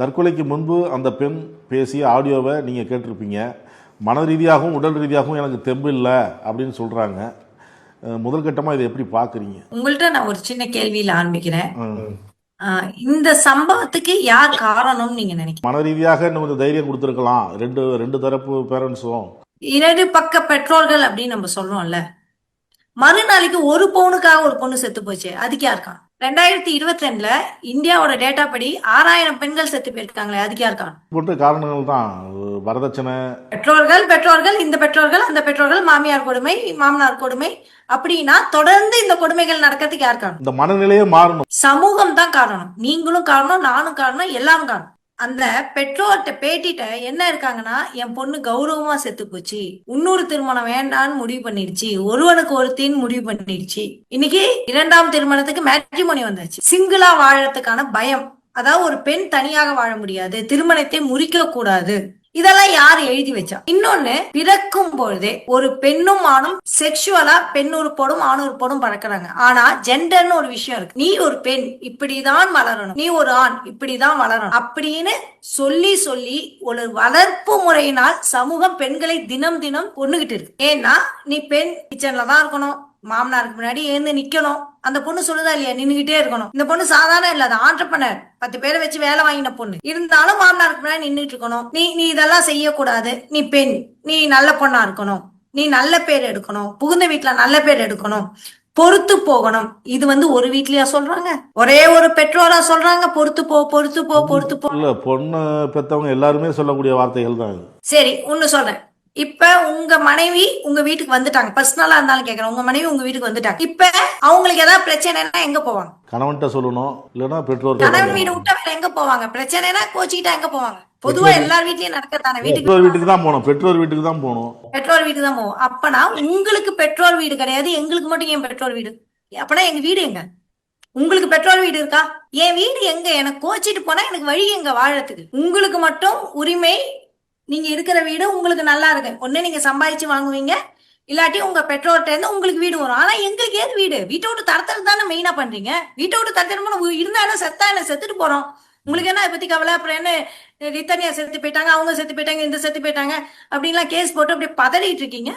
தற்கொலைக்கு முன்பு அந்த பெண் பேசிய ஆடியோவை நீங்கள் கேட்டிருப்பீங்க. மன ரீதியாகவும் உடல் ரீதியாகவும் எனக்கு தெம்பு இல்லை அப்படின்னு சொல்கிறாங்க. முதல் கட்டமாக இதை எப்படி பார்க்குறீங்க? உங்கள்கிட்ட நான் ஒரு சின்ன கேள்வியில ஆரம்பிக்கிறேன். இந்த சம்பவத்துக்கு யார் காரணம்னு நீங்க நினைக்கிறீங்க? மன ரீதியாக இன்னும் கொஞ்சம் தைரியம் கொடுத்துருக்கலாம் ரெண்டு ரெண்டு தரப்பு பேரண்ட்ஸும். இரண்டு பக்க பெற்றோர்கள் அப்படின்னு நம்ம சொல்றோம்ல, மறுநாளைக்கு ஒரு பவுனுக்காக ஒரு பொண்ணு செத்து போச்சு, அதுக்கு யாருக்கா? 2022ல இந்தியாவோட டேட்டா படி 6000 பெண்கள் செத்து போயிருக்காங்களே, அதுக்கு யாருக்கா? போன்ற காரணங்கள் தான். வரதட்சணை, பெற்றோர்கள் இந்த பெற்றோர்கள் அந்த பெற்றோர்கள், மாமியார் கொடுமை மாமனார் கொடுமை அப்படின்னா தொடர்ந்து இந்த கொடுமைகள் நடக்கிறதுக்கு யார் காரணம்? இந்த மனநிலையே மாறணும். சமூகம் தான் காரணம். நீங்களும் காரணம், நானும் காரணம், எல்லாரும் காரணம். அந்த பெற்றோர்கிட்ட பேட்டிட்ட என்ன இருக்காங்கன்னா, என் பொண்ணு கௌரவமா செத்து போச்சு, இன்னொரு திருமணம் வேண்டான்னு முடிவு பண்ணிடுச்சு, ஒருவனுக்கு ஒருத்தின்னு முடிவு பண்ணிடுச்சு. இன்னைக்கு 2ஆம் திருமணத்துக்கு மேட்ரிமோனி வந்தாச்சு. சிங்கிளா வாழறதுக்கான பயம், அதாவது ஒரு பெண் தனியாக வாழ முடியாது, திருமணத்தை முறிக்க கூடாது, இதெல்லாம் யாரு எழுதி வச்சா? இன்னொன்னு, பிறக்கும் பொழுதே ஒரு பெண்ணும் ஆணும் செக்ஷுவலா பெண் உறுப்போடும் ஆண் உறுப்போடும் பறக்கிறாங்க. ஆனா ஜெண்டர்னு ஒரு விஷயம் இருக்கு. நீ ஒரு பெண் இப்படிதான் வளரணும், நீ ஒரு ஆண் இப்படிதான் வளரணும் அப்படின்னு சொல்லி சொல்லி ஒரு வளர்ப்பு முறையினால் சமூகம் பெண்களை தினம் தினம் கொண்டுகிட்டு இருக்கு. ஏன்னா நீ பெண் கிச்சன்ல தான் இருக்கணும், மாமனாருக்கு முன்னாடி எழுந்து நிக்கணும். அந்த பொண்ணு சொல்லுதா இல்லையா, நின்னுகிட்டே இருக்கணும். இந்த பொண்ணு சாதாரண இல்ல, அது ஆண்டர்பனர், 10 பேரை வச்சு வேலை வாங்கின பொண்ணு. இருந்தாலும் மாமனாருக்கு முன்னாடி நின்றுட்டு இருக்கணும். நீ இதெல்லாம் செய்யக்கூடாது, நீ பெண், நீ நல்ல பொண்ணா இருக்கணும், நீ நல்ல பேர் எடுக்கணும், புகுந்த வீட்டுல நல்ல பேர் எடுக்கணும், பொறுத்து போகணும். இது ஒரு வீட்லயா சொல்றாங்க? ஒரே ஒரு பெற்றோரா சொல்றாங்க பொறுத்து போ பொறுத்து போ பொறுத்து போ? இல்ல, பொண்ணு பெற்றவங்க எல்லாருமே சொல்லக்கூடிய வார்த்தைகள் தான் இது. சரி, ஒண்ணு சொல்றேன். இப்ப உங்க மனைவி உங்க வீட்டுக்கு வந்துட்டாங்க, பர்சனலா இருந்தாலும் கேக்குறேன், உங்க மனைவி உங்க வீட்டுக்கு வந்துட்டாங்க. இப்ப அவங்களுக்கு ஏதாவது பிரச்சனைனா எங்க போவாங்க? கணவன்கிட்ட சொல்லணும், இல்லைன்னா பெற்றோர். கணவன் வீடு விட்டா வேற எங்க போவாங்க? பிரச்சனைனா கோச்சிக்கிட்டா எங்க போவாங்க? பொதுவா எல்லார் வீட்லயும் நடக்கத்தானே. வீட்டுக்கு தான் போகணும், பெற்றோர் வீட்டுக்கு தான் போகணும். பெற்றோர் வீட்டுக்கு தான் போவோம். அப்பனா உங்களுக்கு பெற்றோர் வீடு கிடையாது, எங்களுக்கு மட்டும் ஏன் பெற்றோர் வீடு? அப்பனா எங்க வீடு எங்க? உங்களுக்கு பெற்றோர் வீடு இருக்கா? என் வீடு எங்க? எனக்கு கோச்சிட்டு போனா எனக்கு வழி எங்க வாழறதுக்கு? உங்களுக்கு மட்டும் உரிமை, நீங்க இருக்கிற வீடு உங்களுக்கு நல்லா இருக்கு, ஒண்ணு நீங்க சம்பாதிச்சு வாங்குவீங்க, இல்லாட்டி உங்க பெற்றோர்கிட்ட இருந்து உங்களுக்கு வீடு வரும். ஆனா எங்களுக்கு ஏது வீடு? வீட்டை விட்டு தரத்துறது தானே மெயினா பண்றீங்க. வீட்டை விட்டு தரத்தனமா இருந்தா என்ன, செத்தா என்ன, செத்துட்டு போறோம், உங்களுக்கு என்ன பத்தி கவலை? அப்புறம் என்ன, ரித்தனியா செத்து போயிட்டாங்க, அவங்க செத்து போயிட்டாங்க, இந்த செத்து போயிட்டாங்க அப்படின்லாம் கேஸ் போட்டு அப்படி பதறிட்டு இருக்கீங்க.